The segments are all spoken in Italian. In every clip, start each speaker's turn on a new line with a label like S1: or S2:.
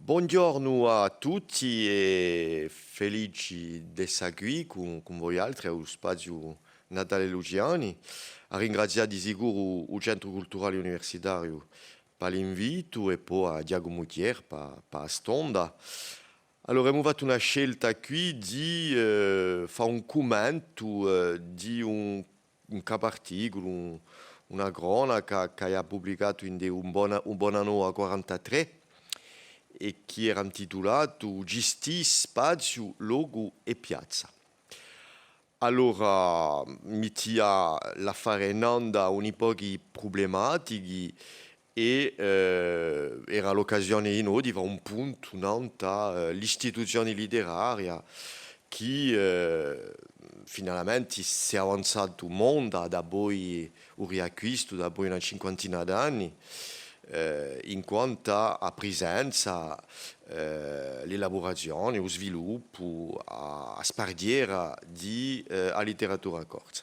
S1: Buongiorno a tutti e felici di essere qui con voi altri allo spazio Natale Luciani. A ringraziare di sicuro il Centro Culturale Universitario per l'invito e poi a Diago Mutier per la stonda. Allora, abbiamo fatto una scelta qui di fare un commento di un capo articolo, una cronaca che ha pubblicato in un buon anno a 43 e che era intitolato Giustizia, Spazio, Luogo e Piazza. Allora, mettia l'affare in onda un po' di problematiche e era l'occasione di fare un punto all'istituzione letteraria che finalmente si è avanzato un mondo da poi un riacquisto, da poi una cinquantina d'anni in quanto a presenza, l'elaborazione, lo sviluppo, a spardiera di a letteratura corta.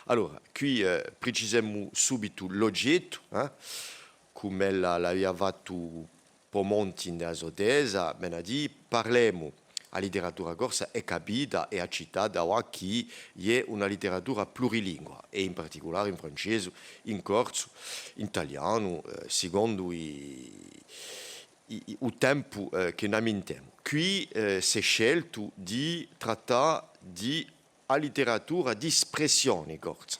S1: Allora, qui precisiamo subito l'oggetto, come l'aveva fatto Pomonti nella sua tesi, parliamo a letteratura corsa è capita e accettata che è una letteratura plurilingua e in particolare in francese, in corso, in italiano, secondo il tempo che noi abbiamo. Qui si è scelto di trattare di a letteratura di espressione corsa.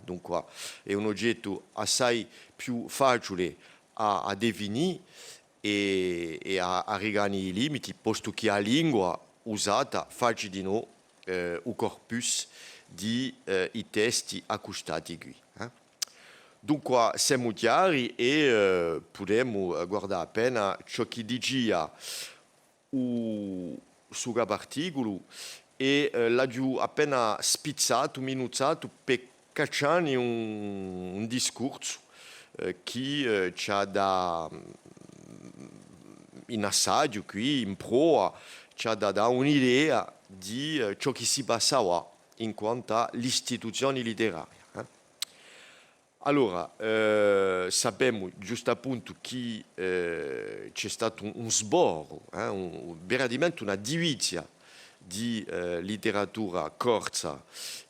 S1: Dunque è un oggetto assai più facile a definire e a regani i limiti, posto che la lingua usata fa di noi il corpus di i testi accostati qui. Dunque siamo chiari e possiamo guardare appena ciò che diceva su articolo e l'ha appena spizzato, minuzzato per cacciare un discorso che ci ha da in assaggio qui, in proa, ci ha da un'idea di ciò che si passava in quanto all'istituzione letteraria. Allora, sappiamo giusto appunto che c'è stato un sborro, veramente una divizia di letteratura corsa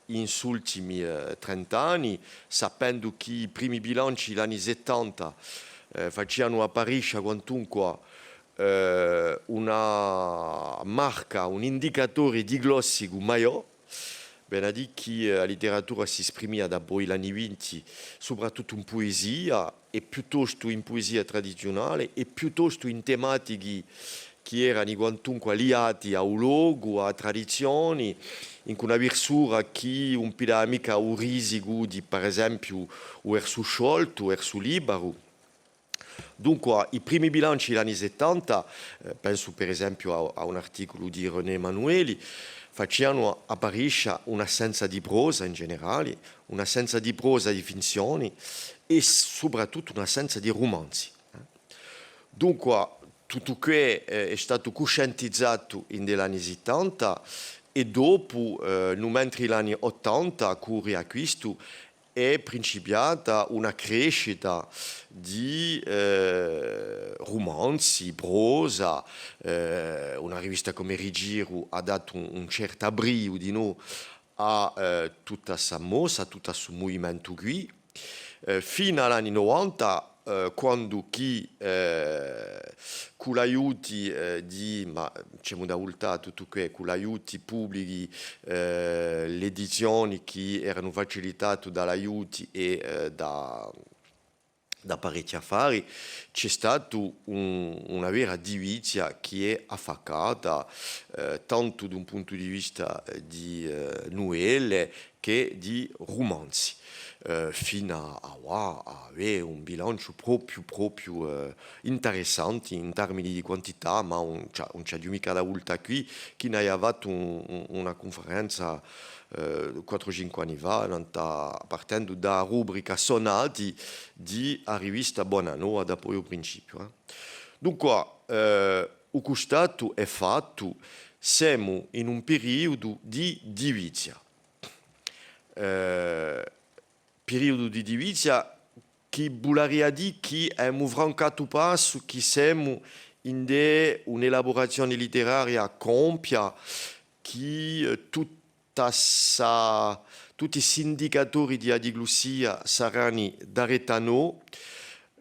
S1: in ultimi 30 anni, sapendo che i primi bilanci degli anni 70 facevano apparire quantunque una marca, un indicatore di glossico maggiore. Ben a dire che la letteratura si esprimeva da poi gli anni 20 soprattutto in poesia e piuttosto in poesia tradizionale e piuttosto in tematiche che erano quantunque legate a un luogo, a tradizioni, in una versura che un po' mica un risico di per esempio o verso sciolto, verso libero. Dunque, i primi bilanci degli anni 70, penso per esempio a un articolo di René Emanueli, facevano apparire un'assenza di prosa in generale, un'assenza di prosa di finzioni e soprattutto un'assenza di romanzi. Dunque, tutto questo è stato coscientizzato negli anni 70 e dopo, mentre negli anni 80, con il riacquisto, è principiata una crescita di romanzi, prosa, una rivista come Rigiro ha dato un certo abbrio di noi a tutta questa mossa, a tutto questo movimento qui, fino agli anni 90 quando chi con l'aiuto di, ma c'è da volta tutto che con l'aiuto pubblici, le edizioni che erano facilitate dall'aiuto e da parecchi affari, c'è stata una vera divizia che è affaccata tanto da un punto di vista di novelle che di romanzi. Fino a avere un bilancio proprio interessante in termini di quantità, ma non c'è mica da volta qui che ne ha fatto una conferenza 4-5 anni fa, partendo da rubrica Sonati di a rivista Buonanno da poi al principio. Dunque, il costato è fatto, siamo in un periodo di divizia. Periodo di divizia che vuol dire che abbiamo francato passo, che siamo in un'elaborazione letteraria compia che tutti i indicatori di adiglussia saranno da retano,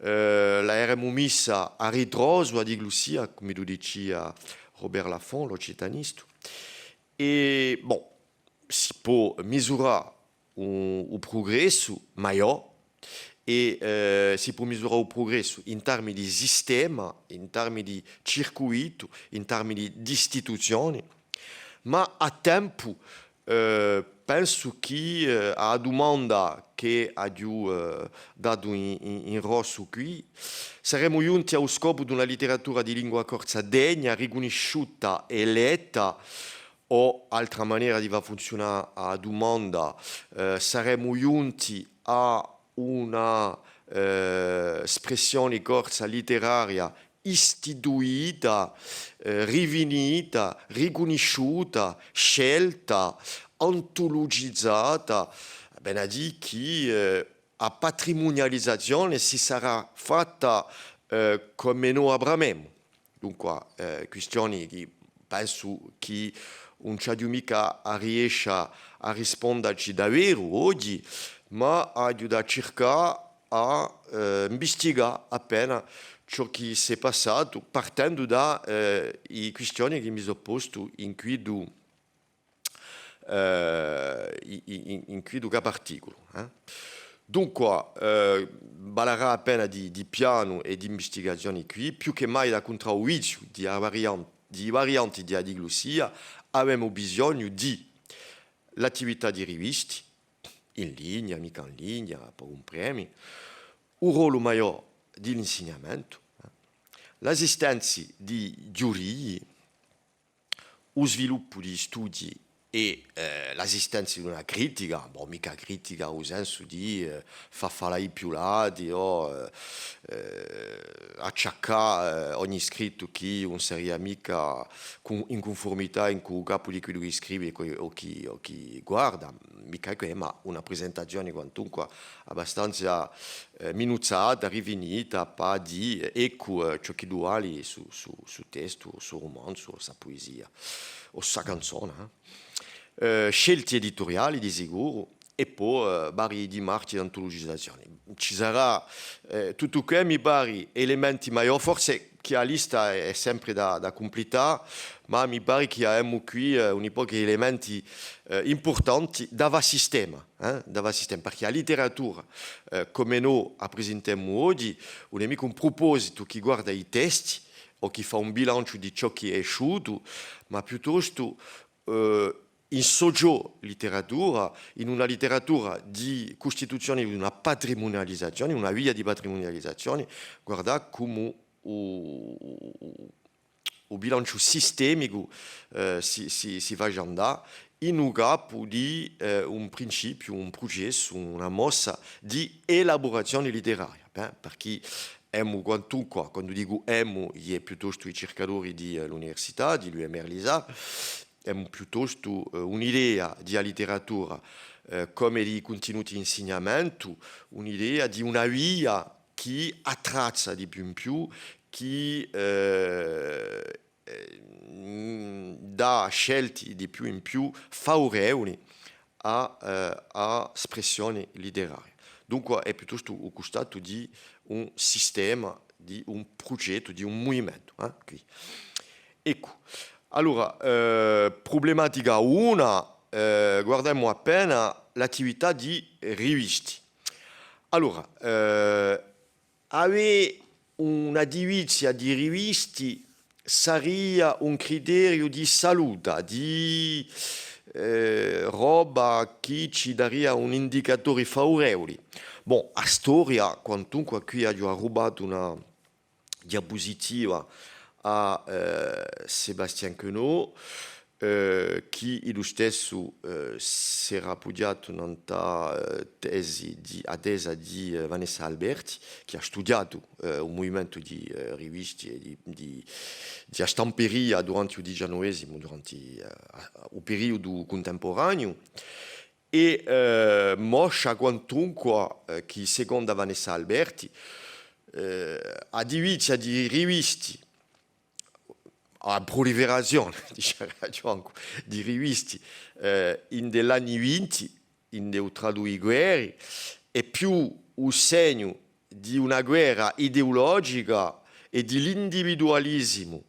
S1: la eremo messa a ritroso adiglussia, come tu dici a Robert Laffont, l'occitanista, e bon, si può misurare un progresso maggiore e si può misurare il progresso in termini di sistema, in termini di circuito, in termini di istituzioni, ma a tempo penso che a domanda che ha dato in rosso qui, saremo giunti allo scopo di una letteratura di lingua corsa degna, riconosciuta e letta, o altra maniera di va funzionare a domanda, saremo giunti a una espressione corsa letteraria istituita, rifinita, riconosciuta, scelta, antologizzata, ben a dire che a patrimonializzazione si sarà fatta come noi avremo. Dunque, questioni che penso che non c'è mica riesce a risponderci davvero oggi, ma aiuta a cercare a investigare appena ciò che si è passato, partendo dalle questioni che mi sono posto in questo articolo. Dunque, parlerà appena di piano e di investigazioni qui, più che mai da contrauizio di varianti di adiglussia, abbiamo bisogno di l'attività di riviste, in linea, mica in linea, per un premio, un ruolo maggiore dell'insegnamento, l'esistenza di giuri, lo sviluppo di studi e l'esistenza di una critica, mica critica nel senso di far fare i più lati o acciaccare ogni scritto che non sia mica in conformità con il capo di quello che scrive o chi guarda, mica che, ma una presentazione quantunque abbastanza minuziata, rifinita, pa di ecco ciò che duali su testo, su romanzo, su poesia o sa canzone. Scelte editoriali di sicuro e poi vari di marchi di antologizzazione. Ci sarà tutto che mi pare elementi maggiori, forse che la lista è sempre da completare, ma mi pare che abbiamo qui un po' di elementi importanti dava sistema, perché la letteratura, come noi la presentiamo oggi, non è mica un proposito che guarda i testi o che fa un bilancio di ciò che è uscito, ma piuttosto in soggio letteratura, in una letteratura di costituzione di una patrimonializzazione, una via di patrimonializzazione, guarda come il bilancio sistemico si va già andare in un capo di un principio, un progetto, una mossa di elaborazione letteraria, perché quantunque, quando dico è piuttosto i ricercatori dell'università, di l'UMR Lisa, è piuttosto un'idea di letteratura come di contenuti di insegnamento, un'idea di una via che attrezza di più in più, che dà scelte di più in più favorevoli a espressione letteraria. Dunque è piuttosto un costato di un sistema, di un progetto, di un movimento. Qui. Ecco. Allora, problematica una, guardiamo appena l'attività di riviste. Allora, avere una divizia di riviste sarebbe un criterio di salute, di roba che ci darebbe un indicatore favorevole. A storia, quantunque qui ho rubato una diapositiva a Sébastien Queneau, che lo stesso si era appoggiato nella tesi attesa di Vanessa Alberti, che ha studiato un movimento di riviste e di stamperia durante il XIX, durante il periodo contemporaneo, e mostra quantunque che secondo Vanessa Alberti a divizia di riviste a proliferazione di riviste in degli anni 20, in dei tradui guerre, è più un segno di una guerra ideologica e di l'individualismo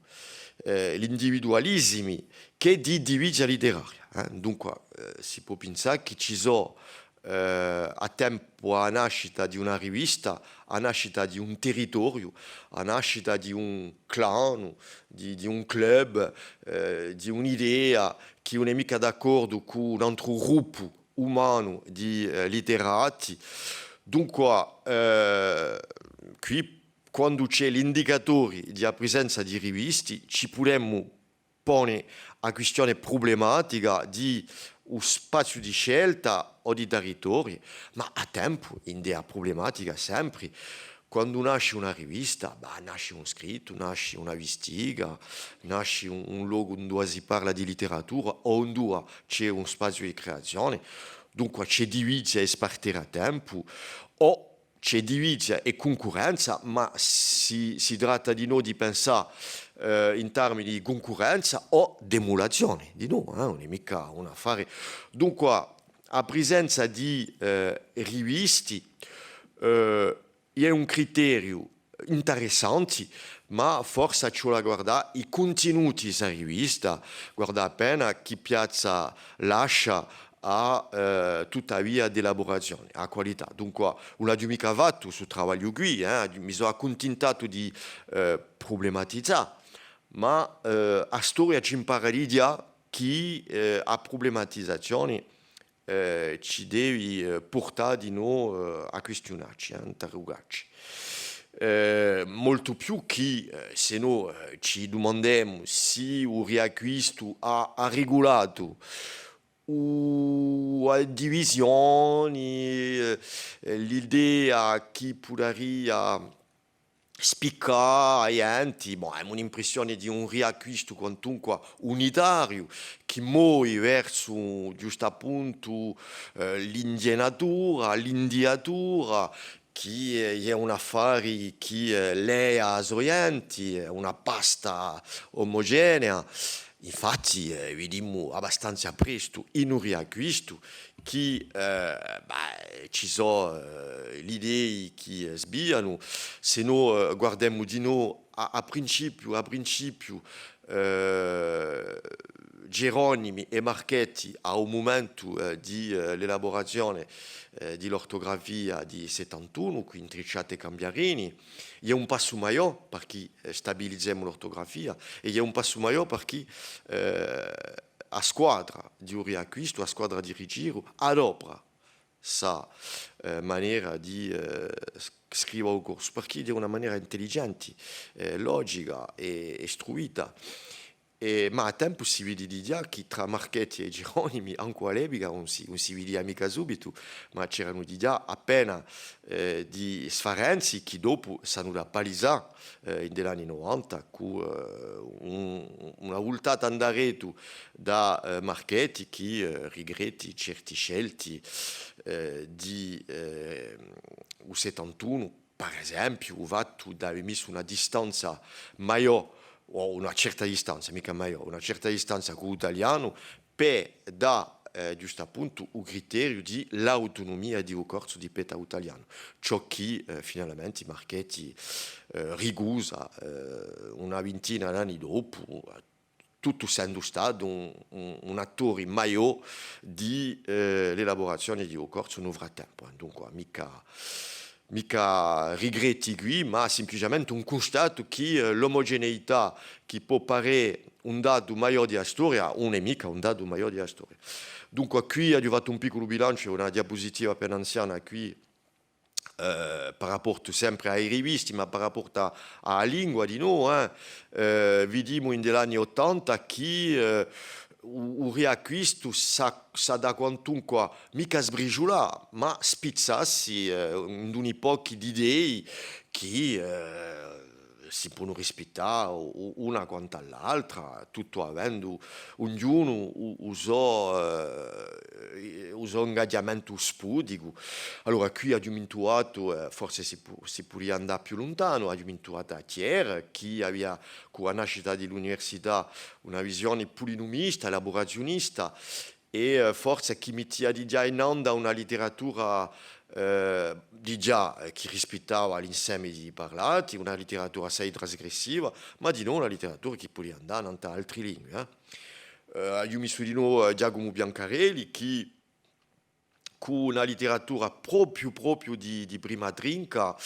S1: che di divisa letteraria. Dunque si può pensare che ci sono a tempo a nascita di una rivista, a nascita di un territorio, a nascita di un clan, di un club, di un'idea che non è mica d'accordo con un altro gruppo umano di letterati. Dunque, qui quando c'è l'indicatore di presenza di riviste, ci potremmo porre a questione problematica di un spazio di scelta o di territori, ma a tempo in dea problematica sempre. Quando nasce una rivista, nasce un scritto, nasce una vestiga, nasce un luogo dove si parla di letteratura o dove c'è un spazio di creazione. Dunque c'è divisa e spartire a tempo o c'è divisa e concorrenza, ma si tratta di noi di pensare in termini di concorrenza o di emulazione, di no, non è mica un affare. Dunque, a presenza di riviste è un criterio interessante, ma forse c'è da guardare i contenuti della rivista, guarda appena chi piazza lascia a tuttavia di elaborazione, a qualità. Dunque, non ho mica fatto su lavoro qui, mi sono accontentato di problematizzare, ma la storia ci impara l'idea che a problematizzazione ci deve portare di noi a questionarci, a interrogarci. Molto più che se noi ci domandiamo se il riacquisto ha regolato o a divisioni, l'idea che potrebbe spiccare enti, è un'impressione di un riacquisto quantunque unitario che muove verso giusto appunto l'indiatura che è un affare che lea a orienti, una pasta omogenea. Infatti, vediamo abbastanza presto in un riacquisto che ci sono le idee che sbiano. Se noi guardiamo di noi a principio Geronimi e Marchetti a un momento di l'elaborazione dell'ortografia di 71, quindi Tricciati e Cambiarini, il y a un passo maggiore perché stabilizziamo l'ortografia e il y a un passo maggiore perché a squadra di un riacquisto, a squadra di rigiro, adopera sa maniera di scrivere il corso, perché di una maniera intelligente, logica e istruita. Ma a tempo si vede di già che tra Marchetti e Geronimi, anche all'epoca, non si vedeva mica subito, ma c'erano di già appena di sfarenzi che dopo sono da palisare negli anni 90, con una voltata andaretto da Marchetti che rigretti certi scelti di 71, per esempio, ho fatto da aver messo una distanza maggiore o una certa distanza, mica maggiore, una certa distanza con l'italiano per da giusto appunto un criterio di l'autonomia di un corso di peta italiano, ciò che finalmente Marchetti rigusa una ventina d'anni dopo, tutto essendo stato un attore maggiore di l'elaborazione di un corso nel frattempo. Dunque, mica regretti qui, ma semplicemente un constato che l'omogeneità che può parere un dato maggiore della storia non è mica un dato maggiore della storia. Dunque qui ho fatto un piccolo bilancio, una diapositiva appena anziana qui par rapport sempre ai rivisti, ma par rapport alla lingua di noi, vediamo in degli anni 80 che un riacquisto sa da quantunque mica sbriciolare, ma spizzassi in un'epoca di idee che si possono rispettare una quanto all'altra, tutto avendo ognuno usò ingaggiamento spudico. Allora qui ha dimenticato, forse si poteva andare più lontano, ha dimenticato a Thiers, che aveva con la nascita dell'università una visione polinumista, elaborazionista, e forse chi metteva di già in onda una letteratura di già che rispettava l'insieme di parlati, una letteratura assai trasgressiva, ma di non una letteratura che poteva andare in altre lingue. Io mi sono di nuovo Giacomo Biancarelli, che con una letteratura proprio di prima trinca,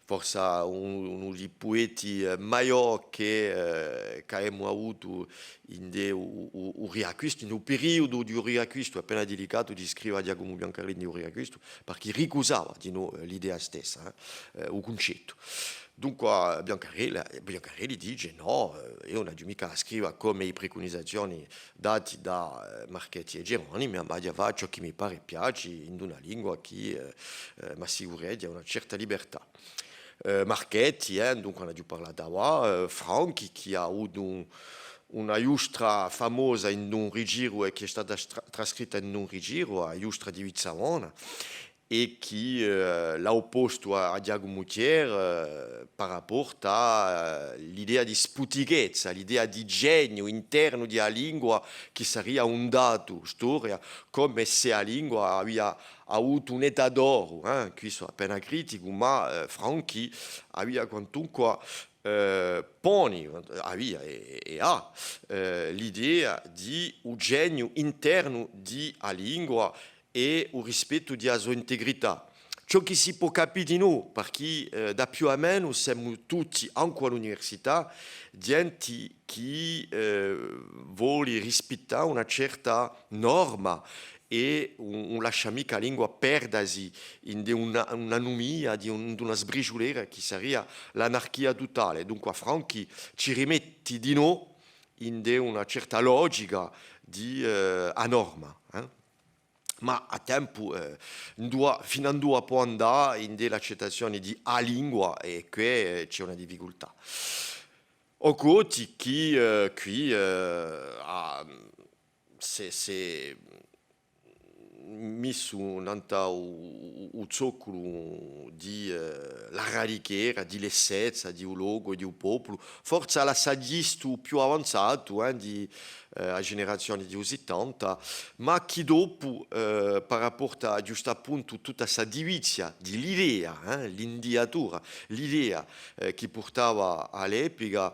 S1: forse uno dei poeti maggiori che abbiamo avuto in un riacquisto, in un periodo di riacquisto appena delicato di scrivere a Giacomo Biancarelli di un riacquisto, perché ricusava di noi l'idea stessa, il concetto. Dunque Biancarelli dice no, io non ho mica scrivere come le preconizzazioni date da Marchetti e Geronimi, ma di fare ciò che mi pare piace in una lingua che mi assicura di una certa libertà. Marchetti, dunque on a dû parlare da Franchi, che ha avuto una giustra famosa in un rigiro e che è stata trascritta in un rigiro, la giustra di Vizzavona, e che l'ha opposto a Giacomo Thiers per rapport all'idea di sputighezza, l'idea di genio interno della lingua che sarebbe un dato storia, come se la lingua aveva avuto un'età d'oro. Qui sono appena critico, ma Franchi aveva quantunque poni, aveva e ha l'idea di un genio interno di a lingua e il rispetto della sua integrità. Ciò che si può capire di noi, perché da più a meno siamo tutti, anche all'università, gente che vuole rispettare una certa norma e non lascia mica la lingua perdersi in un'anomia, di una sbriciolera che sarebbe l'anarchia totale. Dunque Franchi ci rimette di noi in una certa logica di a norma. Ma a tempo fino a dove può andare in dell'accettazione di a lingua e qui c'è una difficoltà. Ho Coti che qui ha se messo un zoccolo di la radichera, di l'essenza, di un luogo, di un popolo, forse la saggista più avanzato di a generazione di 70, ma che dopo, per rapporto a giusto appunto tutta questa divizia di l'idea, l'indiatura, l'idea che portava all'epoca,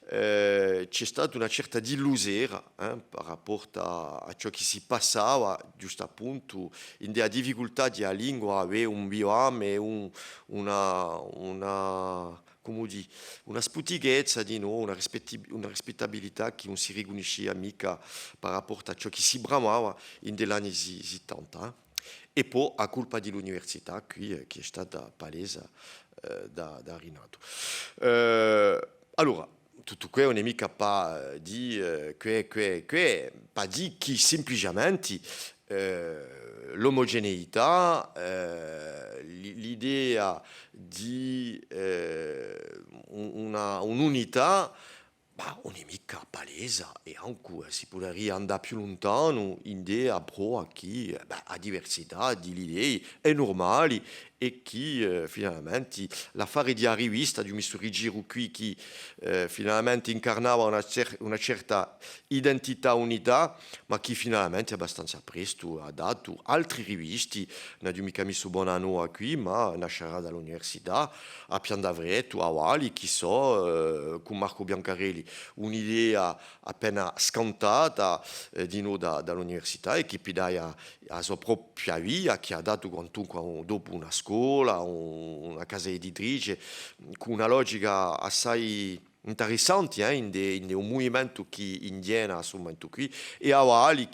S1: c'è stata una certa delusione per rapporto a ciò che si passava, giusto appunto, in della difficoltà di la lingua avere un bioame, come dire, una sputighezza di noi, una rispettabilità che non si riconosceva mica per rapporto a ciò che si bramava in degli anni 70. E poi a colpa dell'università qui, che è stata palese da Rinato. Allora, tutto questo non è mica pas di pas di che semplicemente l'omogeneità, l'idea di un'unità, ma non è mica palese e anche si potrebbe andare più lontano in idea pro a chi ha diversità di idee è normale e che finalmente l'affare di rivista di un Giro qui che finalmente incarnava una certa identità unità, ma che finalmente abbastanza presto ha dato altri rivisti, non abbiamo mica messo buon anno qui, ma nascerà dall'università a Pian d'Avretto, a Wali, chi so, con Marco Biancarelli, un'idea appena scantata di noi dall'università e che poi la sua propria via, che ha dato quantunque dopo una scuola, una casa editrice, con una logica assai interessante in un movimento che indiena a questo momento qui, e a Wali,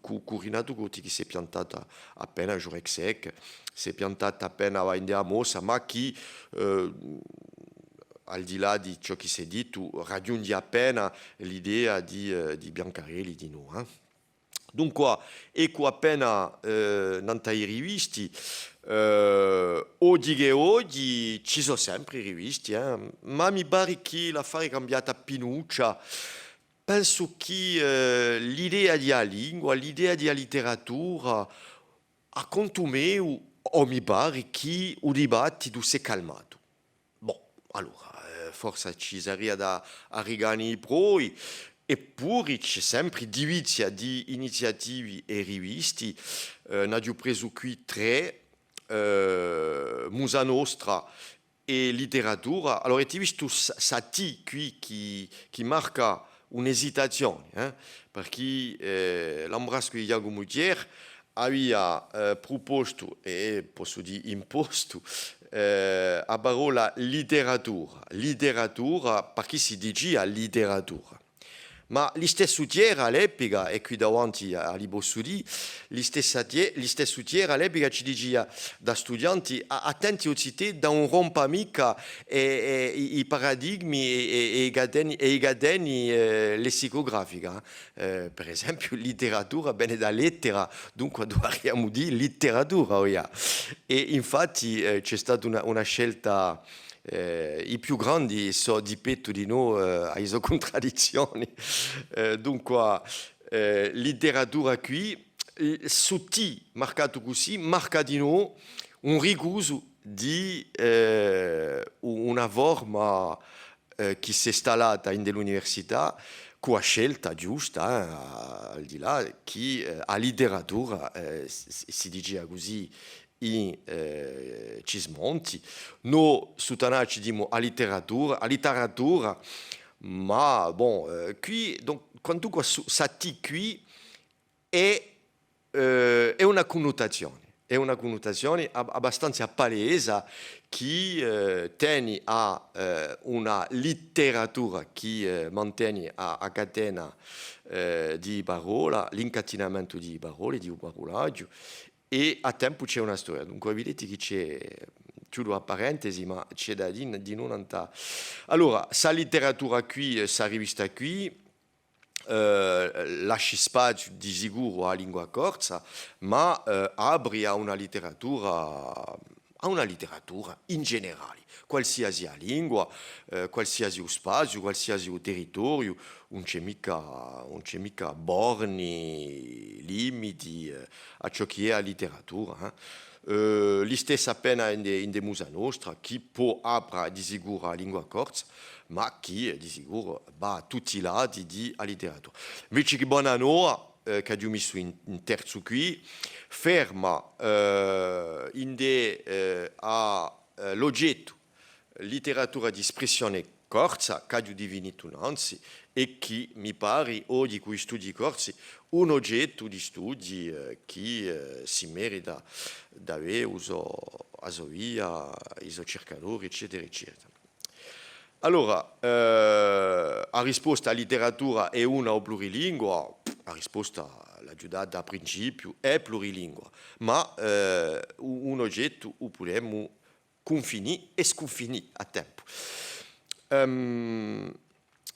S1: con Rinato Guti, che si è piantata appena a Jurek si è piantata appena a India Mossa, ma che al di là di ciò che si è detto, raggiunge appena l'idea di Biancarelli di noi. Dunque, ecco appena nante i rivisti, Oggi ci sono sempre i riviste, ma mi pare che l'affare è cambiata a pinuccia. Penso che l'idea di lingua, l'idea di letteratura, a conto mio, o mi pare che il dibattito si è calmato. Boh, allora, forse ci sarebbe da arrivare i proi, eppure c'è sempre divizia di iniziative e riviste. Ne ho preso qui tre, Musa Nostra e letteratura. Allora, ti visto Sati qui che marca un'esitazione, perché l'Ambrasco di Iago Mutier aveva proposto, e posso dire imposto, a parola letteratura, perché si diceva letteratura. Ma gli stessi tieri all'epoca, e qui davanti a Libosso di, gli stessi tieri all'epoca ci diceva da studenti attenti a citare da un rompamica i paradigmi e i cateni lessicografica. Per esempio, letteratura viene da lettera, dunque dovremmo dire letteratura. Oh yeah. E infatti c'è stata una scelta. I più grandi so di petto di noi a iso contraddizioni. Dunque, letteratura qui, su T marcato così, marca di noi un ricuso di una forma che si è installata in dell'università con la scelta giusta, al di là, che a letteratura si diceva così in Cismonti, noi su Tanaci diciamo a letteratura, ma bon, qui, donc, quando tu sati qui è una connotazione. È una connotazione abbastanza palese che tiene a una letteratura che mantiene a catena di parola, l'incatenamento di parole, di un parolaggio, e a tempo c'è una storia. Dunque, vedete che c'è, chiudo a parentesi, ma c'è da dire di non andare. Allora, sa letteratura qui, sa rivista qui, lasci spazio di sicuro a lingua corsa, ma apri a una letteratura in generale, qualsiasi lingua, qualsiasi spazio, qualsiasi territorio, non c'è mica borni, limiti a ciò che è la letteratura. Gli stessi appena in de Musa Nostra, chi può aprire di sicuro la lingua corsa, ma chi di sicuro va a tutti i lati di letteratura. Invece che buona noa, che abbiamo messo in terzo qui, ferma l'oggetto letteratura di espressione corsa, che abbiamo divinito innanzi, e che mi pare oggi con i studi corsi un oggetto di studi che si merita da avere uso a via, i cercatori, eccetera, eccetera. Allora, la risposta a letteratura è una o plurilingua? La risposta, la giudata a principio, è plurilingua, ma un oggetto lo possiamo confinire e sconfinire a tempo.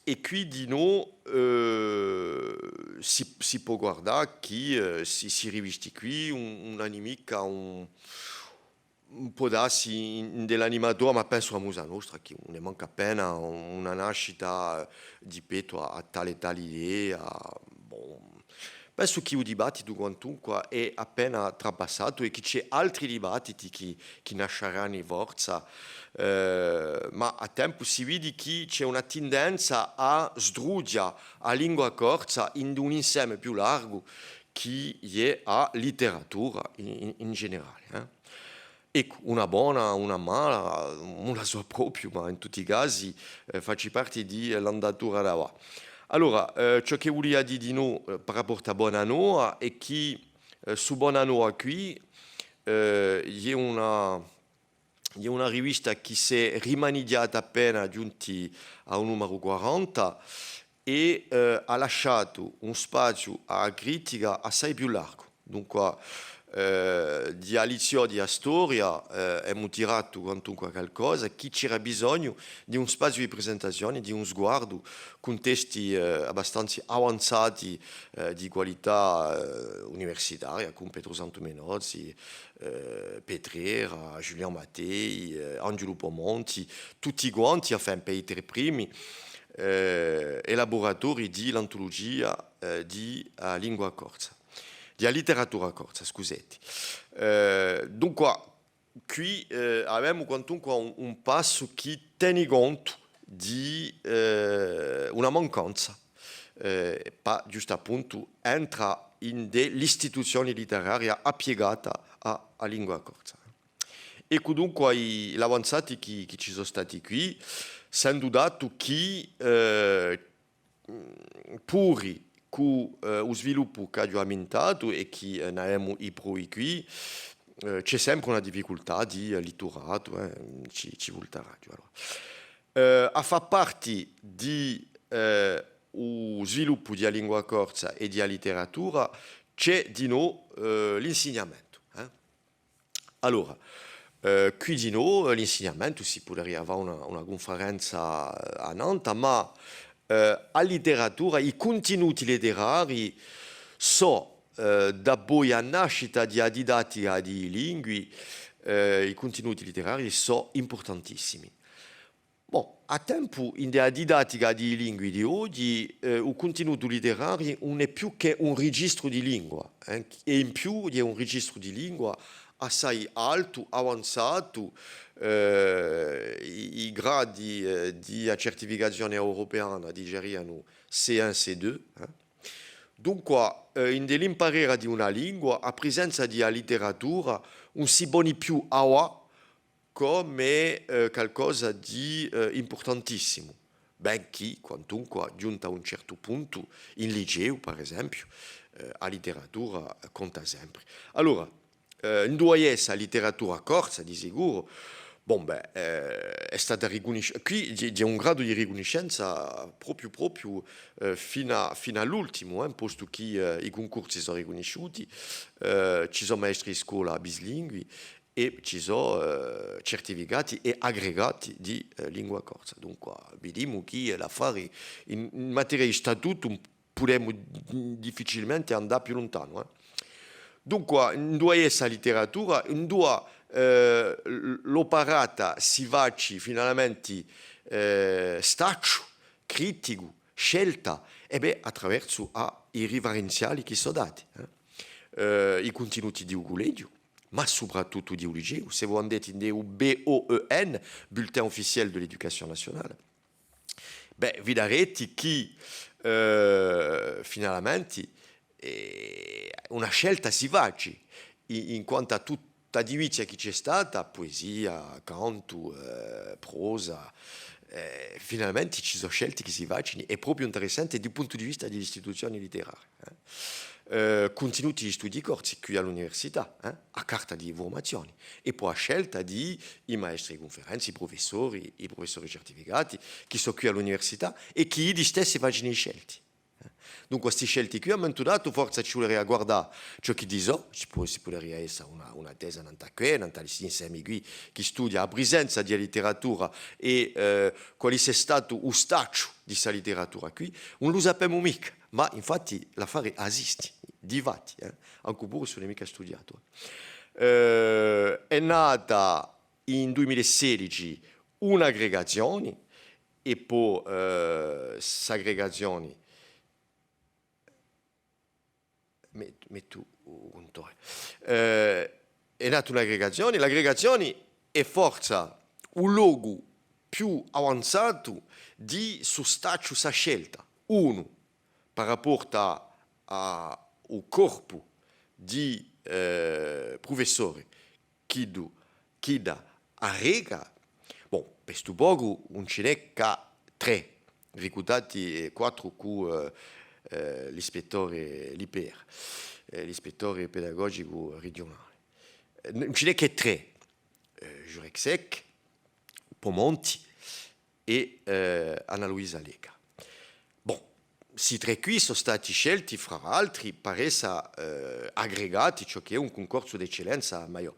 S1: E qui di noi si può guardare che si riviste qui un'animica, un po' darsi dell'animatore, ma penso a Musa Nostra, che ne manca appena una nascita di petto a tale idea. Bon. Penso che il dibattito quantunque è appena trapassato e che c'è altri dibattiti che nasceranno in forza, ma a tempo si vede che c'è una tendenza a sdruggere la lingua corsa in un insieme più largo che è la letteratura in generale. Ecco, una buona, una mala, una so proprio, ma in tutti i casi faccio parte di l'andatura da qua. Allora, ciò che voglio dire di noi per rapporto a Bonanno è che su Bonanno qui c'è una rivista che si è rimanigiata appena giunti a un numero 40 e ha lasciato un spazio a critica assai più largo. Dunque, di liceo di storia abbiamo tirato quantunque qualcosa, chi c'era bisogno di un spazio di presentazione, di un sguardo con testi abbastanza avanzati di qualità universitaria, con Pietro Santomenozzi, Petrera, Giuliano Mattei, Angelo Pomonti, tutti quanti, enfin, per i tre primi, elaboratori di l'antologia di lingua corsa, di letteratura corsa, scusate. Dunque, qui abbiamo quantunque un passo che tiene conto di una mancanza, giusto appunto, entra in dell'istituzione letteraria appiegata a lingua corsa. E comunque l'avanzati che ci sono stati qui, essendo dato che puri con lo sviluppo che abbiamo aumentato e che abbiamo i pro e qui, c'è sempre una difficoltà di letterato, ci vuole radio. Allora. A far parte di lo sviluppo di lingua corsa e di letteratura c'è di nuovo l'insegnamento. Allora, qui di nuovo l'insegnamento si potrebbe avere una conferenza a Nantes, ma a letteratura, i contenuti letterari sono da poi a nascita di didattica di lingue, i contenuti letterari sono importantissimi. Bon, a tempo in della didattica di lingue di oggi, il contenuto letterario non è più che un registro di lingua, e in più è un registro di lingua assai alto, avanzato, i gradi di certificazione europea digeriano C1, C2. Dunque, in dell'imparare di una lingua, a presenza di letteratura, non si pone più a come qualcosa di importantissimo, benché quantunque giunta a un certo punto in liceo, per esempio, la letteratura conta sempre. Allora, in due la letteratura corsa, di sicuro, bon, è stata riconosciuta, qui c'è un grado di riconoscenza proprio fino all'ultimo, posto che i concorsi sono riconosciuti, ci sono maestri di scuola bislingui, e ci sono certificati e aggregati di lingua corsa. Dunque, vediamo che l'affare in materia di statuto potremmo difficilmente andare più lontano. Dunque, in due essa letteratura, in due l'operata si faccia finalmente staccio, critico, scelta, attraverso i riverenziali che sono dati. I contenuti di un collegio, ma soprattutto di un liceo. Se voi andate in BOEN, Bulletin Officiel de l'Éducation Nationale, vi darete che finalmente una scelta si faccia in quanto a tutta divizia che c'è stata, poesia, canto, prosa. Finalmente ci sono scelte che si facciano, è proprio interessante dal punto di vista delle istituzioni letterarie. Contenuti di studi corsi qui all'università, a carta di informazioni, e poi a scelta di i maestri di conferenze, i professori certificati che sono qui all'università e che gli stessi facciano i scelti. Dunque questi scelti qui hanno dato forza ci vuole guardare ciò che dicono, si potrebbe essere una tesi insieme qui che studia la presenza di letteratura e quale sia stato lo staccio di questa letteratura qui, non lo sappiamo mica, ma infatti l'affare esiste, di fatti, anche pure se non è mica studiato. È nata in 2016 un'aggregazione e poi s'aggregazione metto un contore. È nata un'aggregazione, l'aggregazione è forza un luogo più avanzato di sostaccio sa scelta. Uno, per rapporto al corpo di professori che da arrega, bon, per questo poco non ce n'è che tre, ricordati quattro con l'ispettore l'IPER, l'ispettore pedagogico regionale. Non ce n'è che tre, Jurek, Pomonti e Anna Luisa Lega. Bon, si tre qui sono stati scelti fra altri per essere aggregati, cioè che è un concorso d'eccellenza maggiore.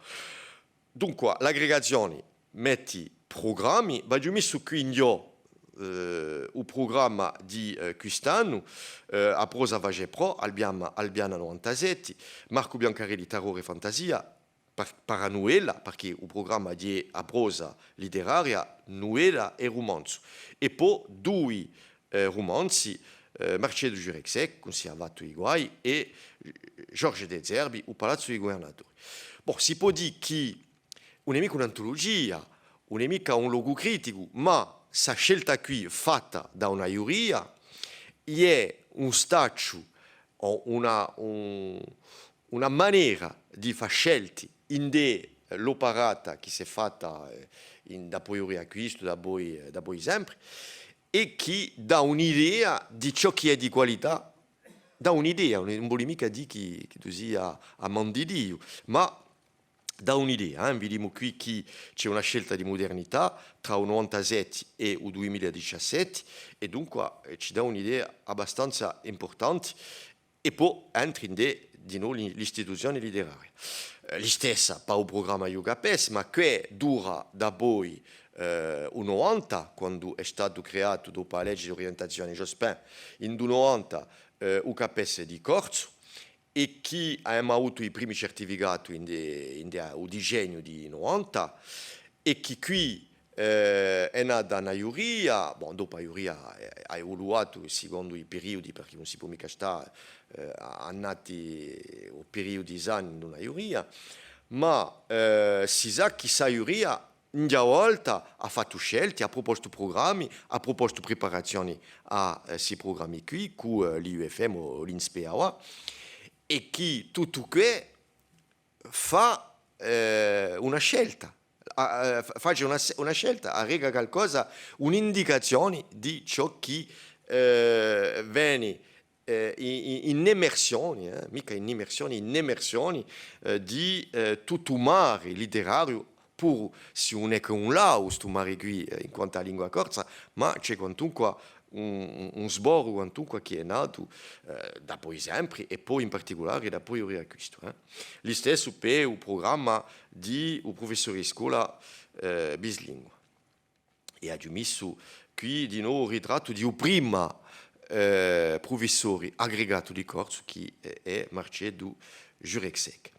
S1: Dunque, l'aggregazione metti programmi, ma io mi su qui in io il programma di quest'anno, a prosa Vage Pro, Albiana 97, Marco Biancarelli Terrore e Fantasia, Paranoela, perché il programma di a prosa letteraria, novella e romanzo. E poi due romanzi, Marcello Jurexec, conservato i guai, e Georges De Zerbi, il Palazzo dei Governatori. Bon, si può dire che non è mica un'antologia, non è mica un logo critico, ma questa scelta qui fatta da una giuria è un staccio o una maniera di fare scelte in l'operata che si è fatta da poi giuria questo, da poi sempre, e che dà un'idea di ciò che è di qualità, dà un'idea, non vuole mica dire che tu sia a man di Dio, ma dà un'idea, vediamo qui che c'è una scelta di modernità tra il 97 e il 2017 e dunque ci dà un'idea abbastanza importante e poi entra in di nuovo l'istituzione letteraria. La stessa per il programma Yugapes, ma che dura da poi il 90, quando è stato creato dopo la legge di orientazione Jospin, in 90 il CAPES di Corso, e che abbiamo avuto i primi certificati in disegno di 90 e che qui è nata una giuria, bon, dopo la giuria ha evoluato secondo i periodi perché non si può mica stare annati o periodi anni in una giuria, ma si sa che questa giuria una volta ha fatto scelte, ha proposto programmi, ha proposto preparazioni a questi programmi qui con l'IUFM o l'INSPEAWA e che tutto che fa una scelta, faccia una scelta, arrega qualcosa, un'indicazione di ciò che viene in immersioni, mica in immersioni, in immersioni di tutto un mare letterario, pur se non è che un lao, questo mare qui in quanto a lingua corsa, ma c'è quantunque un sboro quantunque che è nato da poi sempre e poi in particolare da poi riacquisto. Lo stesso per il programma di un professore di scuola bislingua. E ha messo qui di nuovo il ritratto di un primo professore aggregato di corso che è Marcello Jurexec.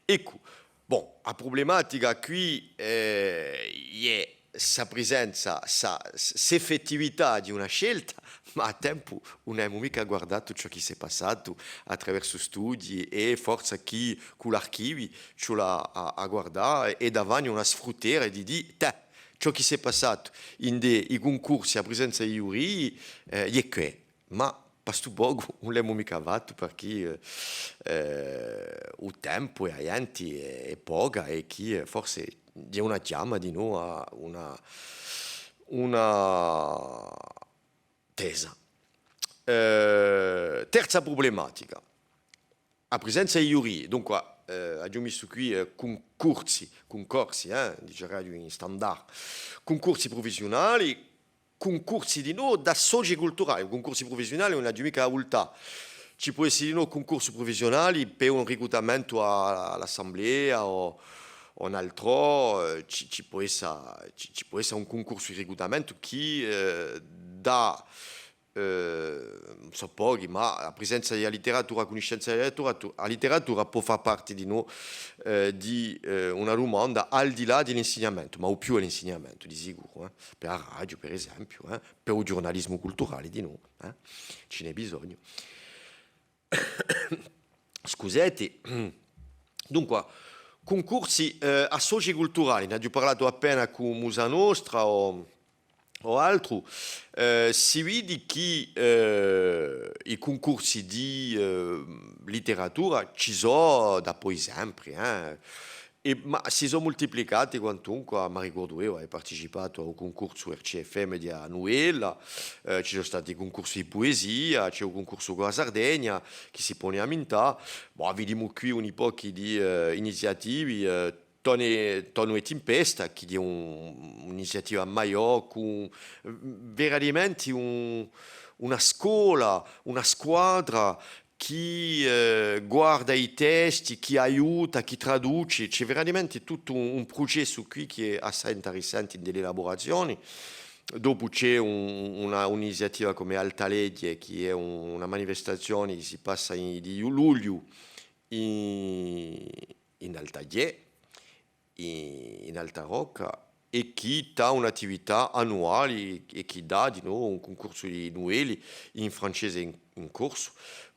S1: Ecco, bon, la problematica qui è sa presenza, sa effettività di una scelta, ma a tempo non abbiamo mica guardato ciò che si è passato attraverso studi e forse chi con l'archivio ce l'ha a guardare e davanti una sfruttare di dire ciò che si è passato in dei concorsi a presenza di giuri è che, ma questo poco non l'abbiamo mica fatto perché il tempo è poco e che forse di una chiama di noi a una tesa. Terza problematica, la presenza di giuri, dunque abbiamo messo qui concorsi, dice radio in standard, concorsi professionali, concorsi di noi da soci culturali, concorsi professionali non abbiamo mica volta. Ci può essere di noi concorsi professionali per un reclutamento all'assemblea o un altro, ci può essere un concorso di reclutamento che dà non so pochi, ma la presenza della letteratura, la conoscenza della letteratura, la letteratura può far parte di noi di una domanda al di là dell'insegnamento, ma o più all'insegnamento, di sicuro, per la radio per esempio, per il giornalismo culturale di noi, ce n'è bisogno. Scusate, dunque, concorsi a soci culturali, ne ho parlato appena con Musa Nostra o altro, si vede che i concorsi di letteratura ci sono da poi sempre, ma si sono moltiplicati quantunque, mi ricordo io, ho partecipato a un concorso RCFM di Nuella, ci sono stati concorsi di poesia, c'è un concorso con la Sardegna che si pone a Mintà, vediamo qui un po' di iniziative, Tono e Tempesta, che è un'iniziativa maggiore con veramente una scuola, una squadra che guarda i testi, chi aiuta, chi traduce. C'è veramente tutto un processo qui che è assai interessante nelle elaborazioni. Dopo c'è un'iniziativa come Alta Legge, che è una manifestazione che si passa di luglio in Altaie, in Alta Rocca, e che ha un'attività annuale e che dà di nuovo un concorso di novelle in francese in corso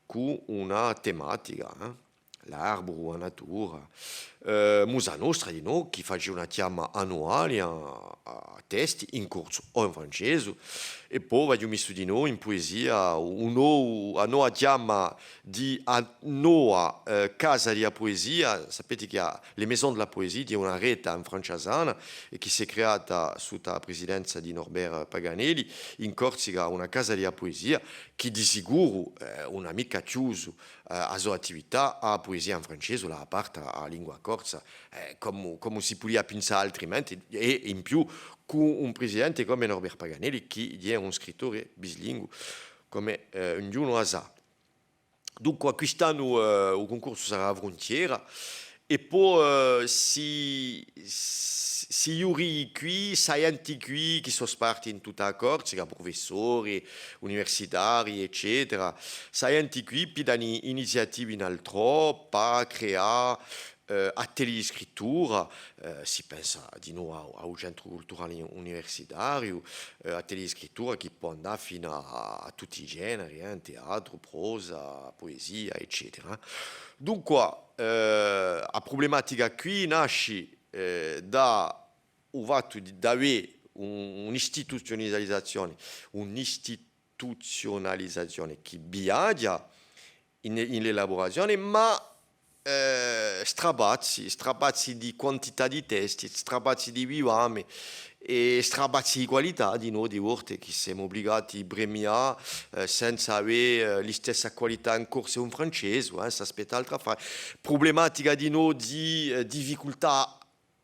S1: con una tematica, l'arbore, la natura. Musa Nostra di noi che faceva una chiama annuale a testi in corso o in francese e poi abbiamo messo di noi in poesia a nuova chiama di a nuova casa di poesia. Sapete che le Maisons de la Poesie è una rete in francesana e che si è creata sotto la presidenza di Norbert Paganelli in Corsica, una casa di poesia che di sicuro una mica chiuso a sua attività a poesia in francese, la parte a lingua corsa, come si poteva pensare altrimenti, e in più con un presidente come Norbert Paganelli che è un scrittore bilingue come ognuno ha sa. Dunque quest'anno il concorso sarà a Frontiera e poi si giuri qui, scienziati qui che sono sparti in tutta la Corsica, professori, universitari, eccetera, scienziati qui per dare iniziative in altro, per creare atelier di scrittura, si pensa di nuovo a un centro culturale universitario, atelier di scrittura che può andare fino a tutti i generi, teatro, prosa, poesia, eccetera. Dunque, la problematica qui nasce da un fatto di avere un'istituzionalizzazione che biagia in elaborazione, ma strabazzi di quantità di testi, strabazzi di vivami e strabazzi di qualità di noi di volte che siamo obbligati a premiare senza avere la stessa qualità in corso in francese, si aspetta altra fare. Problematica di noi di difficoltà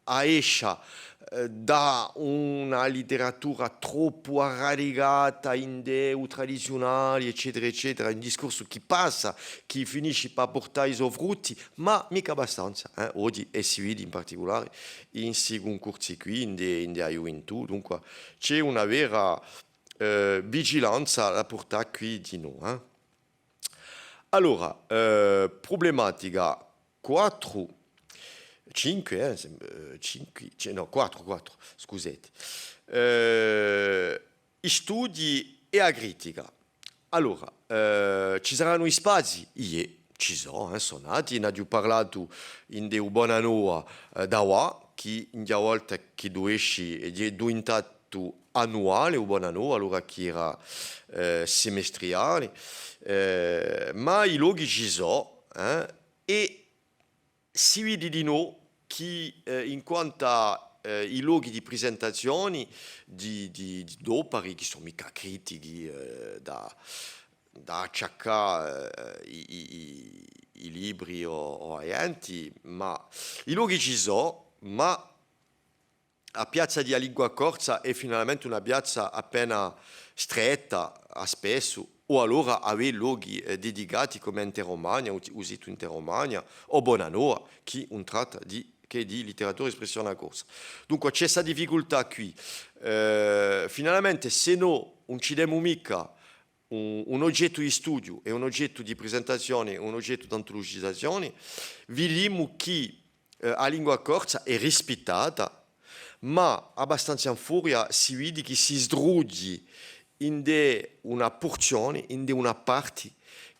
S1: a esce da una letteratura troppo radicata in deu tradizionali, eccetera, eccetera, un discorso che passa, che finisce per portare i suoi frutti, ma mica abbastanza. Oggi e si vede in particolare in secondo corsi qui, in della gioventù, dunque c'è una vera vigilanza da portare qui di noi. Allora, problematica 4. 5, 4, scusate. Studi e a critica. Allora, ci saranno i spazi? Ci sono nati, ne abbiamo parlato in de Buonanoa da qua, che in una volta che esce è diventato annuale, Buonanoa, allora che era semestriale, ma i luoghi ci sono e si vede di noi che in quanto i luoghi di presentazioni di opere che sono mica critici da acciaccare i libri o agenti, ma i luoghi ci sono, ma la piazza di Lingua Corsa è finalmente una piazza appena stretta, a spesso, o allora avere luoghi dedicati come Interromagna, Usito Interromagna, o Bonanoa, che un tratta che di letteratura e espressione a corsa. Dunque c'è questa difficoltà qui. Finalmente, se no non ci diamo mica un oggetto di studio e un oggetto di presentazione, un oggetto di antologizzazione, vediamo che la lingua corsa è rispettata, ma abbastanza in furia si vede che si sdrugge in una porzione, in una parte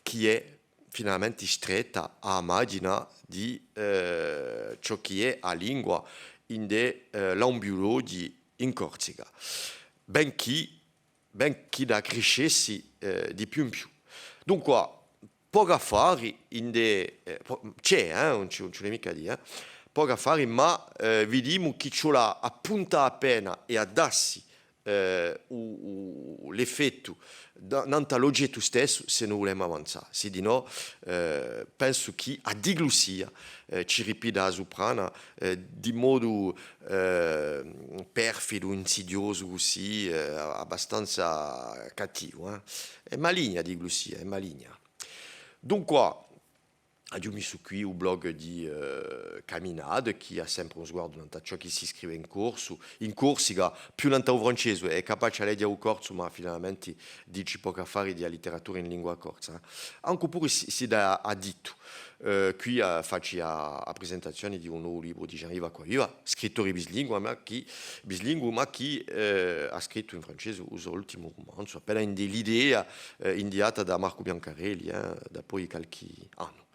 S1: che è finalmente stretta a immagina di ciò che è la lingua in l'ambiologi in Corsica, benché da crescessi di più in più. Dunque, poco affari c'è, non c'è mica di, poco affari, ma vediamo che ce l'ha appunta appena e a darsi l'effetto l'oggetto stesso se non vogliamo avanzare. Se di no, penso che a diglossia ci ripida a soprana di modo perfido, insidioso così, abbastanza cattivo. È maligna diglossia, è maligna. Dunque, ho messo qui un blog di camminate che ha sempre uno sguardo a ciò che si scrive in corso. In Corsica, più non in francese, è capace a leggere un corso, ma finalmente dice poco affari di letteratura in lingua corsa. Anche pure si dà additto. Qui faccio la presentazione di un nuovo libro di Jean-Yves Acquaviva, scrittore bilingue, ma che ha scritto in francese l'ultimo romanzo, appena l'idea inviata da Marco Biancarelli, da poi qualche anno.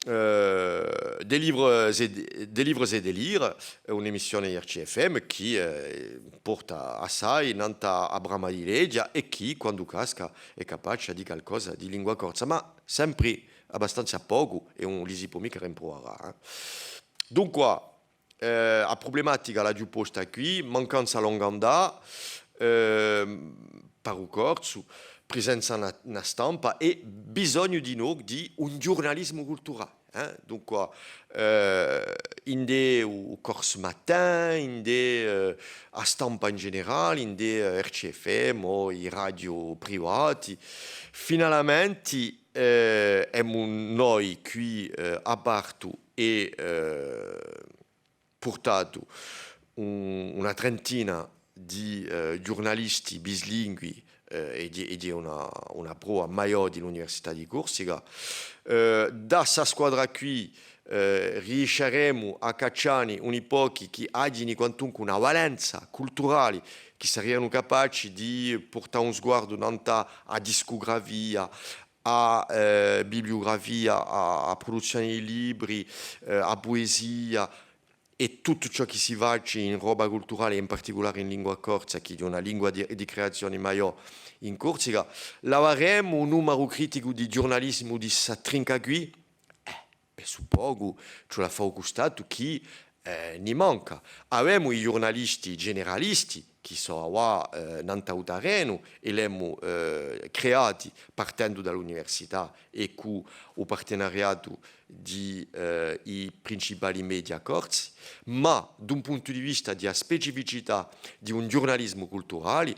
S1: Des livres et des lire, un'emissione RCFM che porta assai nanta a brama di legge e chi quando casca è capace di qualcosa di lingua corsa, ma sempre abbastanza poco e un lisi può mica rimproverare. Dunque, la problematica la giù posta qui, mancanza longanda, paru corso, presenza na stampa e bisogno di noi di un giornalismo culturale. Dunque, inde o Corso Matin, inde a stampa in generale, inde RCFM o i radio privati. Finalmente, noi qui aperto e portato una trentina di giornalisti bislingui e di una proa maggiore dell'Università di Corsica. Da questa squadra qui riusciremo a cacciare un pochi che abbiano quantunque una valenza culturale, che saranno capaci di portare un sguardo a discografia, a bibliografia, a produzione di libri, a poesia e tutto ciò che si faccia in roba culturale, in particolare in lingua corsa, che è una lingua di creazione maggiore in Corsica. Lavoreremo un numero critico di giornalismo di Satrinca qui, per su poco ce la fa costato chi ne manca. Abbiamo i giornalisti generalisti che sono nel terreno e li abbiamo creati partendo dall'università e con il partenariato di i principali media corsi, ma da un punto di vista della specificità di un giornalismo culturale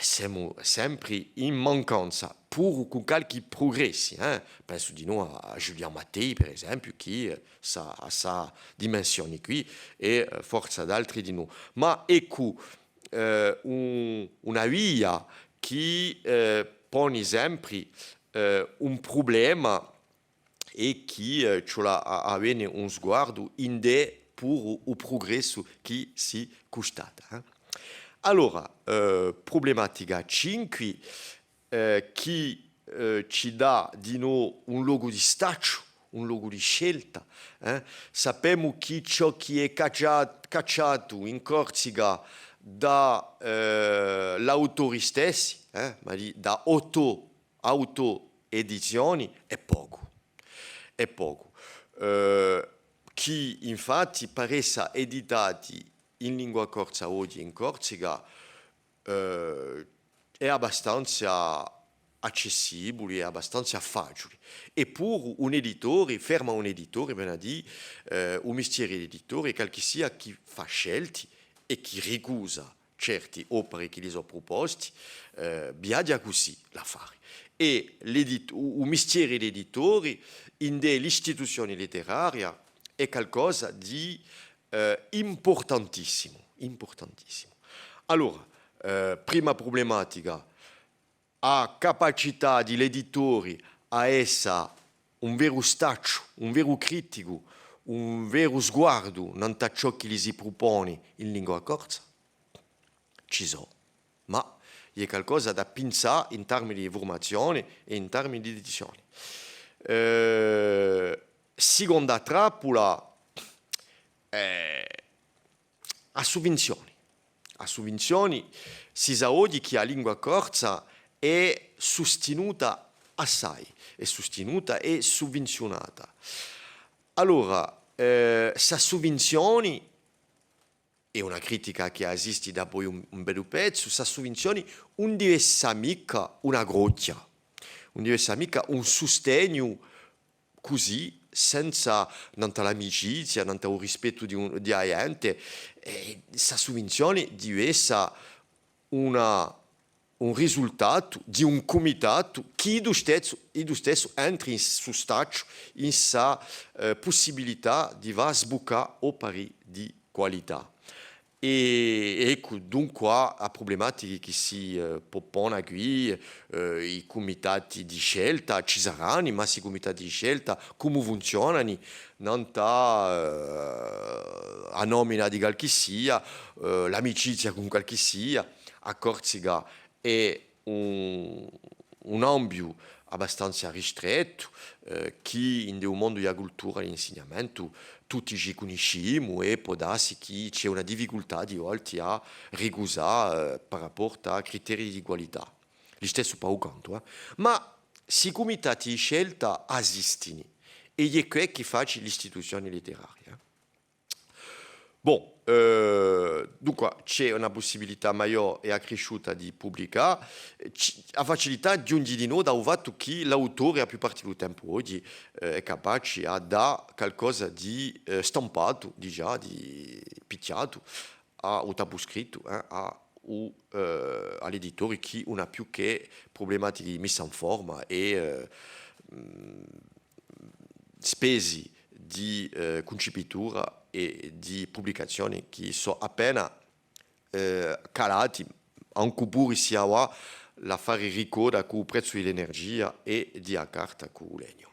S1: siamo sempre in mancanza, pur con qualche progressi. Penso di noi a Giuliano Mattei, per esempio, che ha sa dimensione qui e forza d'altri di noi. Ma ecco, una via che pone sempre un problema e che avviene un sguardo in de per il progresso che si constata. Allora, problematica 5 che ci dà di noi un luogo di staccio, un luogo di scelta. Sappiamo che ciò che è cacciato in Corsica da autori stessi, ma da auto-edizioni, è poco. È poco. Chi infatti pare editati in lingua corsa oggi in Corsica è abbastanza accessibile, è abbastanza facile. Eppure un editore, ferma un editore, ben a dire, un mestiere di editore, qualche sia chi fa scelte e chi ricusa certi opere che gli sono proposti, biadia così l'affare. E un mestiere di editore in delle istituzioni letterarie è qualcosa di importantissimo. Allora, prima problematica, a capacità di l'editore a essere un vero staccio, un vero critico, un vero sguardo non a ciò che gli si propone in lingua corsa? Ci sono, ma è qualcosa da pensare in termini di formazione e in termini di edizione. Seconda trappola, a sovvenzioni. A sovvenzioni si sa oggi che la lingua corsa è sostenuta assai, è sostenuta e sovvenzionata. Allora, sa sovvenzioni e una critica che esiste da poi un bel pezzo, sa sovvenzioni non deve essere mica una goccia, non deve essere mica un sostegno così, senza l'amicizia, non il rispetto di gente, questa sovvenzione deve essere un risultato di un comitato che lo stesso entra in sostanza in sa possibilità di va sbucare opere di qualità. E ecco, dunque la problematica che si propone qui, i comitati di scelta ci saranno, ma i comitati di scelta come funzionano, non a nomina di qualche sia, l'amicizia con qualche sia, a Corsica è un ambito abbastanza ristretto, che in un mondo della cultura e dell'insegnamento tutti ci conosciamo e può darsi che c'è una difficoltà di volte a ricusare per rapporto a criteri di qualità. Lo stesso per canto, ma si comitati di scelta esistono e è quello che fa l'istituzione letteraria. Bon, dunque c'è una possibilità maggiore e accresciuta di pubblicare, la facilità giunge di noi dal fatto che l'autore a più parte del tempo oggi è capace a dare qualcosa di stampato, già, di picchiato, o tabuscritto, all'editore che non ha più che problematiche di messa in forma e spesi di concipitura e di pubblicazioni che sono appena calati, anche pure si ha la fare ricorda con il prezzo dell'energia e di carta con il legno.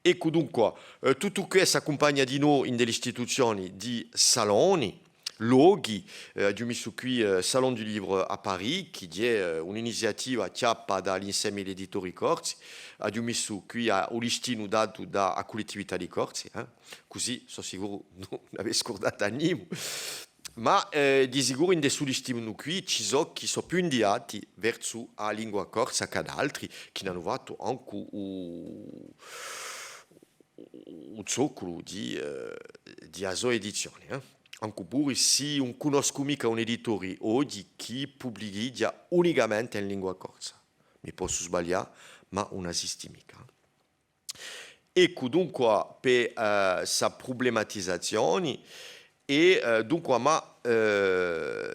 S1: Ecco dunque, tutto questo accompagna di noi in delle istituzioni di saloni, luoghi, abbiamo messo qui Salon du Livre a Paris, che è un'iniziativa chiappa dall'insieme degli editori corsi, abbiamo messo qui un listino dato da collettività di corsi, così sono sicuro non avete scordato niente, ma di sicuro in questo listino qui ci sono chi sono più indicati verso la lingua corsa che ad altri, che hanno fatto anche un zoccolo di sua edizione. Anche pure se non conosco mica un editore oggi che pubblica unicamente in lingua corsa. Mi posso sbagliare, ma non esiste mica. Ecco dunque per questa problematizzazione e dunque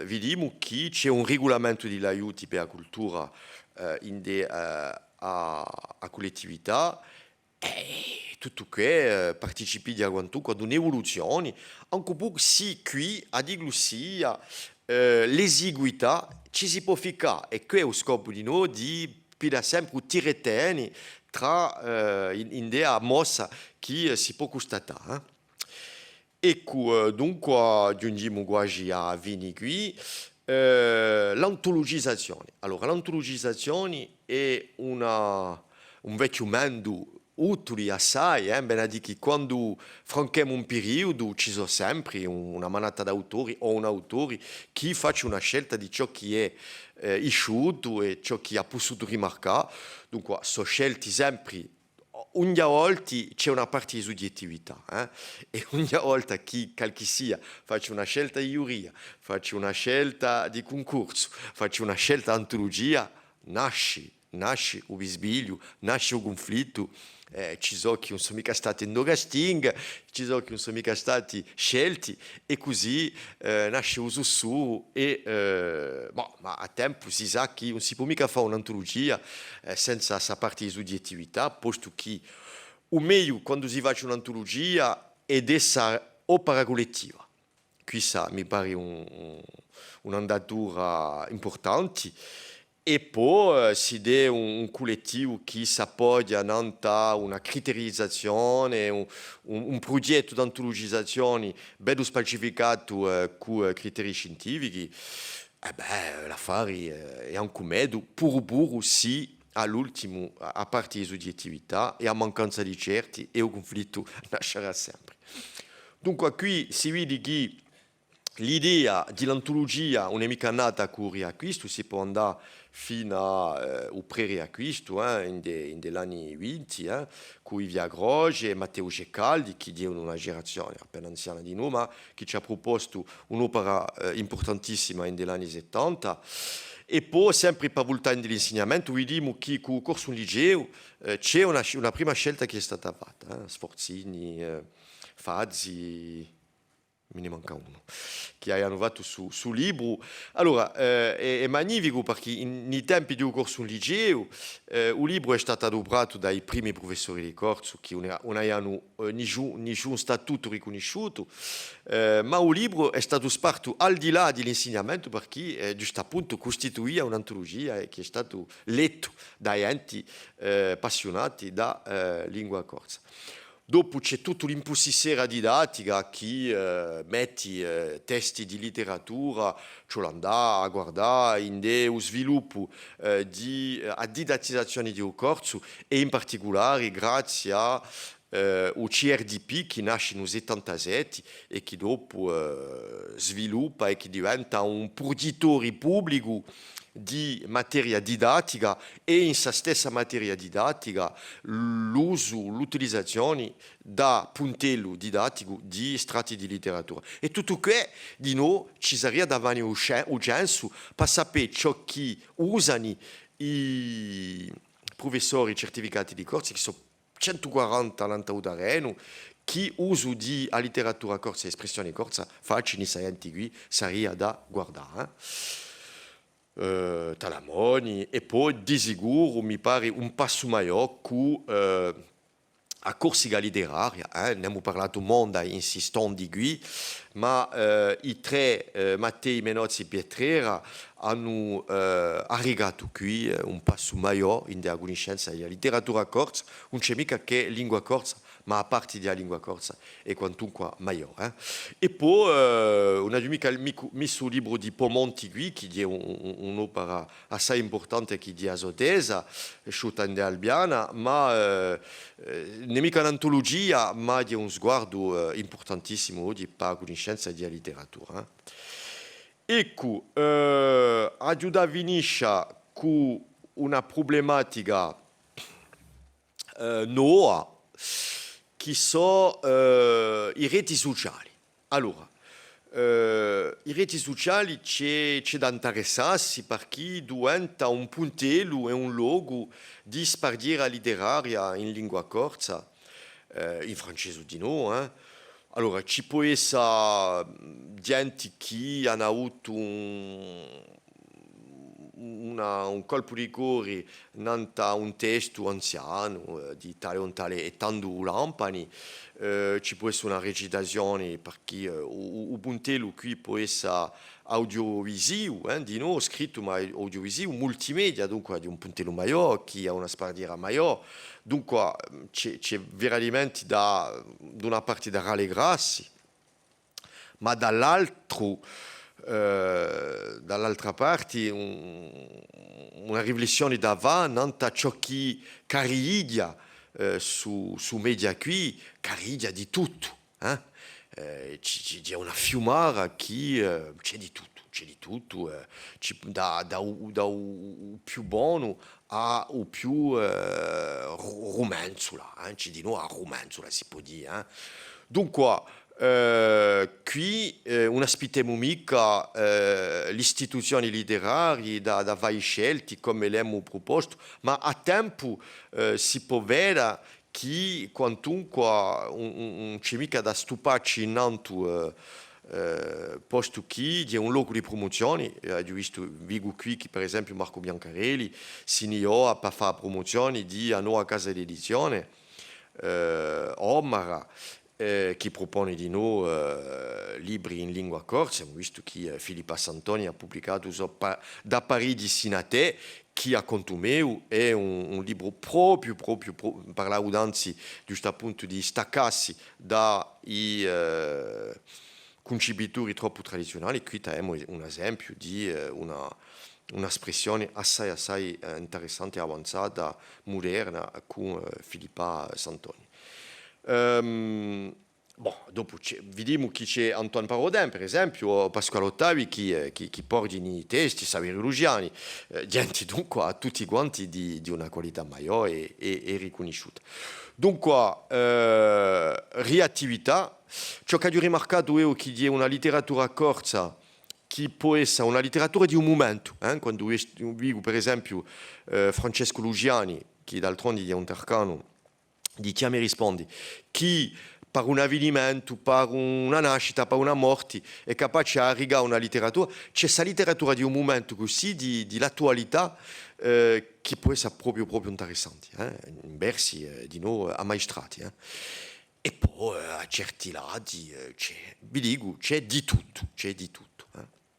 S1: vediamo che c'è un regolamento di aiuti per la cultura a collettività e tutto che partecipi di quanto ad un'evoluzione anche pure sì qui a dirlo sia l'esiguità ci si può ficcare e qui è lo scopo di noi di da sempre tireteni tra in dea mossa che si può constatare. Ecco, dunque giungiamo quasi a fine qui. L'antologizzazione. Allora, l'antologizzazione è un vecchio mondo utile assai, ben a dire che quando franchiamo un periodo ci sono sempre una manata d'autori o un autore che faccia una scelta di ciò che è isciuto e ciò che ha potuto rimarcare. Dunque, sono scelte sempre ogni volta c'è una parte di soggettività e ogni volta che qualche sia faccio una scelta di giuria, faccio una scelta di concorso, faccio una scelta di antologia, nasce il bisbiglio, nasce il conflitto. Ci sono che non sono mica stati in casting, ci sono che non sono mica stati scelti e così nasce il sussurro ma a tempo si sa che non si può mica fare un'antologia senza questa parte di soggettività, posto che o meglio quando si fa un'antologia è essa opera collettiva. Questa mi pare un'andatura importante. E poi si dà un collettivo che si appoggia a una criterizzazione, un progetto di antologizzazione ben specificato con criteri scientifici. L'affare è anche meglio, pur sì, all'ultimo, a parte di soggettività e a mancanza di certi, e il conflitto nascerà sempre. Dunque qui si vede che l'idea dell'antologia non è mica nata a cuore a questo, si può andare fino al pre-riacquisto in degli anni 20, con Via Groge e Matteo Ceccaldi, che è una generazione appena anziana di noi, ma che ci ha proposto un'opera importantissima negli anni 70. E poi, sempre per voltare dell'insegnamento, vediamo che con il corso un liceo c'è una prima scelta che è stata fatta, Sforzini, Fazzi, me ne manca uno, che hanno fatto su libro. Allora, è magnifico perché nei tempi di un corso un liceo, il libro è stato adoprato dai primi professori di corso che non hanno nessun statuto riconosciuto, ma il libro è stato sparto al di là dell'insegnamento perché giusto appunto costituiva un'antologia che è stato letto da enti appassionati da lingua corsa. Dopo c'è tutta l'impossessera didattica che mette testi di letteratura, cioè andare a guardare in lo sviluppo di didattizzazione di un corso e in particolare grazie a o CRDP che nasce nel 77 e che dopo sviluppa e che diventa un produttore pubblico di materia didattica e in sa stessa materia didattica l'uso, l'utilizzazione da puntello didattico di strati di letteratura. E tutto che di noi ci sarebbe davanti urgenza per sapere ciò che usano i professori certificati di corsi, che sono 140 all'Antaudareno, chi uso di letteratura corsa e espressione corsa facili scienti qui sarebbe da guardare. Talamoni e poi di sicuro mi pare un passo maggiore con a Corsica letteraria, ne abbiamo parlato molto insistendo di qui, ma i tre Mattei, Menozzi e Pietrera hanno arrivato qui un passo maggiore in della conoscenza della letteratura corsa, non c'è mica che lingua corsa, ma a parte della lingua corsa è quantunque maggiore. E poi non abbiamo mica messo il libro di Pomonti qui, che è un'opera assai importante che è azotesa, Sciutande Albiana, ma non è mica un'antologia, ma è un sguardo importantissimo di per conoscenza della letteratura. Ecco, aiuta a Viniscia con una problematica nuova, che sono i reti sociali. Allora, i reti sociali c'è da interessarsi perché diventa un puntello e un luogo di spardiera letteraria in lingua corsa, in francese di no. Allora, ci può essere gente che hanno avuto un colpo di cuore nanta un testo anziano di tale o tale e tanto lampani, ci può essere una recitazione perché il puntello qui può essere audiovisivo, di no, scritto ma audiovisivo, multimedia, dunque di un puntello maggiore che ha una spardiera maggiore, dunque c'è veramente da una parte da rallegrarsi, ma dall'altra parte una riflessione davanti a ciò che caridia su media qui, caridia di tutto. C'è una fiumara che c'è di tutto, da più buono a più romanzola, ci di noi a romanzola si può dire. Dunque, qui non aspettiamo mica l'istituzione letteraria da vari scelti come le abbiamo proposto, ma a tempo si può vedere che quantunque non c'è mica da stuparci innanto posto che è un luogo di promozione. Ho visto Vigo qui che per esempio Marco Biancarelli si inioa per fare promozioni di a nuova casa di edizione, Omara, che propone di noi libri in lingua corsa. Abbiamo visto che Filippa Santoni ha pubblicato da Parigi Sinate, che a conto mio è un libro proprio parlavo anzi giusto appunto di staccarsi dai concepitori troppo tradizionali. Qui abbiamo un esempio di un'espressione assai interessante, avanzata, moderna con Filippa Santoni. Bon, dopo vediamo che c'è Antoine Parodin, per esempio, o Pasquale Ottavi, che porta in testi, Saverio Lugiani, gente dunque a tutti quanti di una qualità maggiore e riconosciuta. Dunque, reattività, ciò che ho rimarcato è che è una letteratura corsa che può essere una letteratura di un momento, quando vedo per esempio Francesco Lugiani, che d'altronde è un tercano di Chi mi rispondi, che per un avvenimento, per una nascita, per una morte, è capace di arrivare a una letteratura. C'è questa letteratura di un momento così, di l'attualità, che può essere proprio interessante, in versi di noi ammaestrati. E poi a certi lati vi dico, c'è di tutto.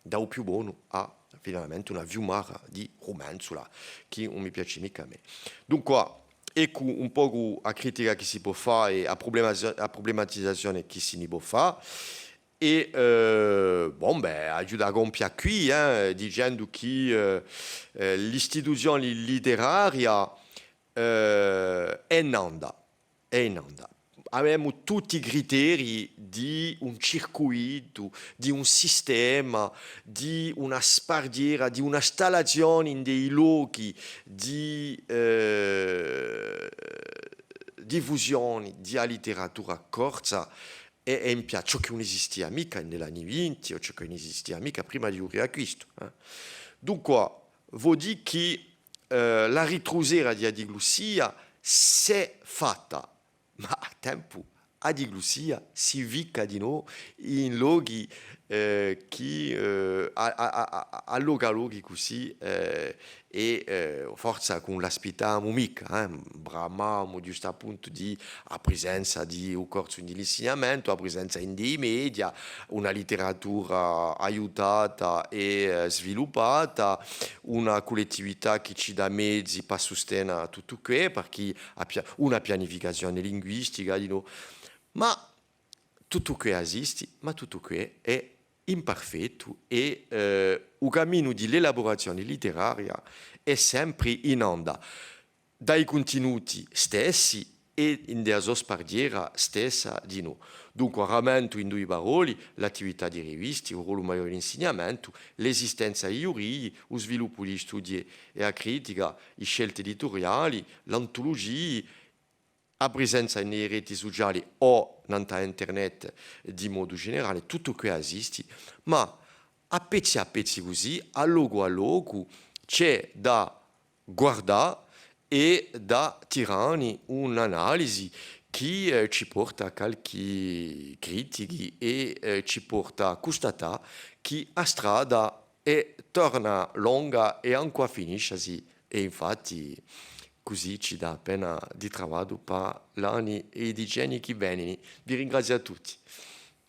S1: Da un più buono a finalmente una viumara di romanzo là, che non mi piace mica a me. Dunque, ecco un po' la critica che si può fare e la problematizzazione che si può fare. E bon, beh, aiuta a compiere qui, dicendo che l'istituzione letteraria è nanda, è nanda. Abbiamo tutti i criteri di un circuito, di un sistema, di una spardiera, di una installazione in dei luoghi di diffusione di letteratura corsa e in piazza ciò che non esisteva mica negli anni 20 o ciò che non esisteva mica prima di Cristo. Dunque, vuol dire che la ritrusera di adiglussia si è fatta, ma a tempo adiglussia si vica di nuovo in luoghi che a luoghi così forza con l'aspettiamo mica, bramiamo giusto appunto di a presenza di un corso di insegnamento, a presenza in dei media, una letteratura aiutata e sviluppata, una collettività che ci dà mezzi per sostenere tutto questo, perché una pianificazione linguistica, ma tutto questo esiste, ma tutto questo è imperfetto e il cammino dell'elaborazione letteraria è sempre in onda dai contenuti stessi e in della sospardiera stessa di noi. Dunque, rammento in due parole l'attività di riviste, il ruolo maggiore dell'insegnamento, l'esistenza di giuri, lo sviluppo di studi e la critica, le scelte editoriali, l'antologia, la presenza nelle reti sociali o in internet di modo generale, tutto questo esiste, ma a pezzi così, a luogo, c'è da guardare e da tirare un'analisi che ci porta a qualche critiche e ci porta a constatare che la strada torna lunga e ancora finisce sì. E infatti così ci dà appena di lavoro per l'anni e i decenni che vengono. Vi ringrazio a tutti.